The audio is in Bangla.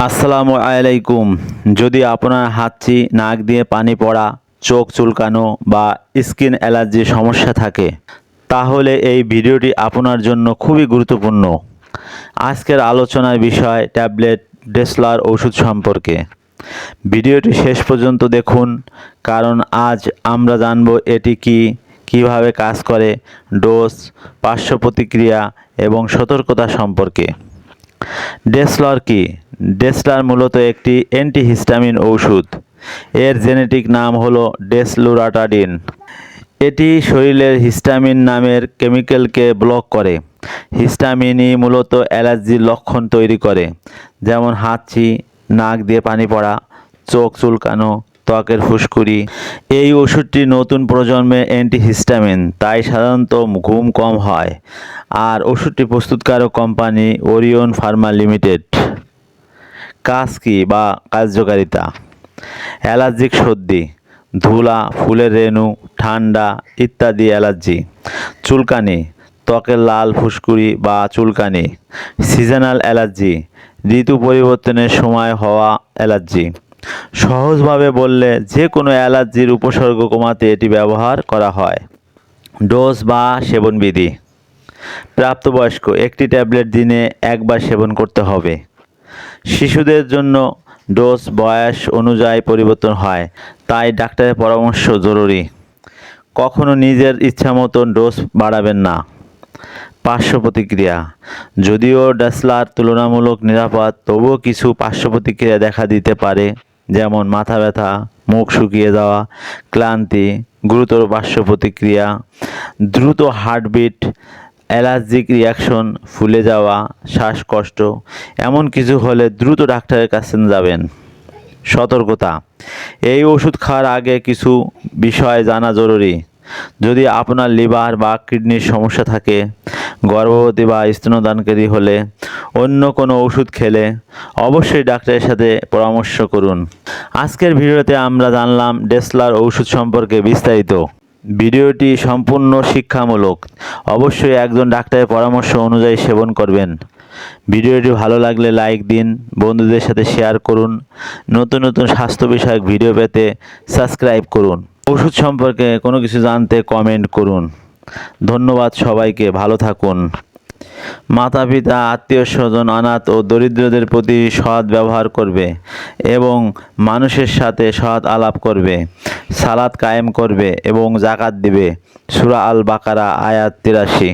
আসসালামু আলাইকুম। যদি আপনার হাঁচি, নাক দিয়ে পানি পড়া, চোখ চুলকানো বা স্কিন অ্যালার্জির সমস্যা থাকে, তাহলে এই ভিডিওটি আপনার জন্য খুবই গুরুত্বপূর্ণ। আজকের আলোচনার বিষয় ট্যাবলেট ডেসলার ওষুধ সম্পর্কে। ভিডিওটি শেষ পর্যন্ত দেখুন, কারণ আজ আমরা জানব এটি কিভাবে কাজ করে, ডোজ, পার্শ্ব প্রতিক্রিয়া এবং সতর্কতা সম্পর্কে। ডেসলার কি? ডেসলার মূলত একটি অ্যান্টিহিস্টামিন ঔষধ। এর জেনেটিক নাম হলো ডেসলুরাটাডিন। এটি শরীরের হিস্টামিন নামের কেমিক্যালকে ব্লক করে। হিস্টামিনই মূলত অ্যালার্জির লক্ষণ তৈরি করে, যেমন হাঁচি, নাক দিয়ে পানি পড়া, চোখ চুলকানো, ত্বকের ফুসকুড়ি। এই ওষুধটি নতুন প্রজন্মের অ্যান্টিহিস্টামিন, তাই সাধারণত ঘুম কম হয়। আর ওষুধটি প্রস্তুতকারক কোম্পানি ওরিয়ন ফার্মা লিমিটেড। কাজ কি বা কার্যকারিতা? অ্যালার্জিক সর্দি, ধুলা, ফুলের রেণু, ঠান্ডা ইত্যাদি অ্যালার্জি। চুলকানি, ত্বকের লাল ফুসকুড়ি বা চুলকানি। সিজনাল অ্যালার্জি, ঋতু পরিবর্তনের সময় হওয়া অ্যালার্জি। সহজভাবে বললে, যে কোনো অ্যালার্জির উপসর্গ কমাতে এটি ব্যবহার করা হয়। ডোজ বা সেবনবিধি। প্রাপ্তবয়স্ক, একটি ট্যাবলেট দিনে একবার সেবন করতে হবে। শিশুদের জন্য ডোজ বয়স অনুযায়ী পরিবর্তন হয়, তাই ডাক্তারের পরামর্শ জরুরি। কখনো নিজের ইচ্ছা মতন ডোজ বাড়াবেন না। পার্শ্ব প্রতিক্রিয়া। যদিও ডেসলার তুলনামূলক নিরাপদ, তবুও কিছু পার্শ্ব প্রতিক্রিয়া দেখা দিতে পারে, যেমন মাথা ব্যথা, মুখ শুকিয়ে যাওয়া, ক্লান্তি। গুরুতর পার্শ্ব প্রতিক্রিয়া: দ্রুত হার্টবিট, অ্যালার্জিক রিয়াকশন, ফুলে যাওয়া, শ্বাসকষ্ট। এমন কিছু হলে দ্রুত ডাক্তারের কাছে যাবেন। সতর্কতা: এই ওষুধ খাওয়ার আগে কিছু বিষয় জানা জরুরি। যদি আপনার লিভার বা কিডনির সমস্যা থাকে, গর্ভবতী বা স্তন্যদানকারী হলে, অন্য কোনো ওষুধ খেলে, অবশ্যই ডাক্তারের সাথে পরামর্শ করুন। আজকের ভিডিওতে আমরা জানলাম ডেসলার ওষুধ সম্পর্কে বিস্তারিত। ভিডিওটি সম্পূর্ণ শিক্ষামূলক। অবশ্যই একজন ডাক্তারের পরামর্শ অনুযায়ী সেবন করবেন। ভিডিওটি ভালো লাগলে লাইক দিন, বন্ধুদের সাথে শেয়ার করুন। নতুন নতুন স্বাস্থ্য বিষয়ক ভিডিও পেতে সাবস্ক্রাইব করুন। ওষুধ সম্পর্কে কোনো কিছু জানতে কমেন্ট করুন। ধন্যবাদ সবাইকে, ভালো থাকুন। মাতা পিতা, আত্মীয় স্বজন, অনাথ ও দরিদ্রদের প্রতি সৎ ব্যবহার করবে এবং মানুষের সাথে সৎ আলাপ করবে। সালাত কায়েম করবে এবং জাকাত দিবে। সূরা আল বাকারা আয়াত ৮৩।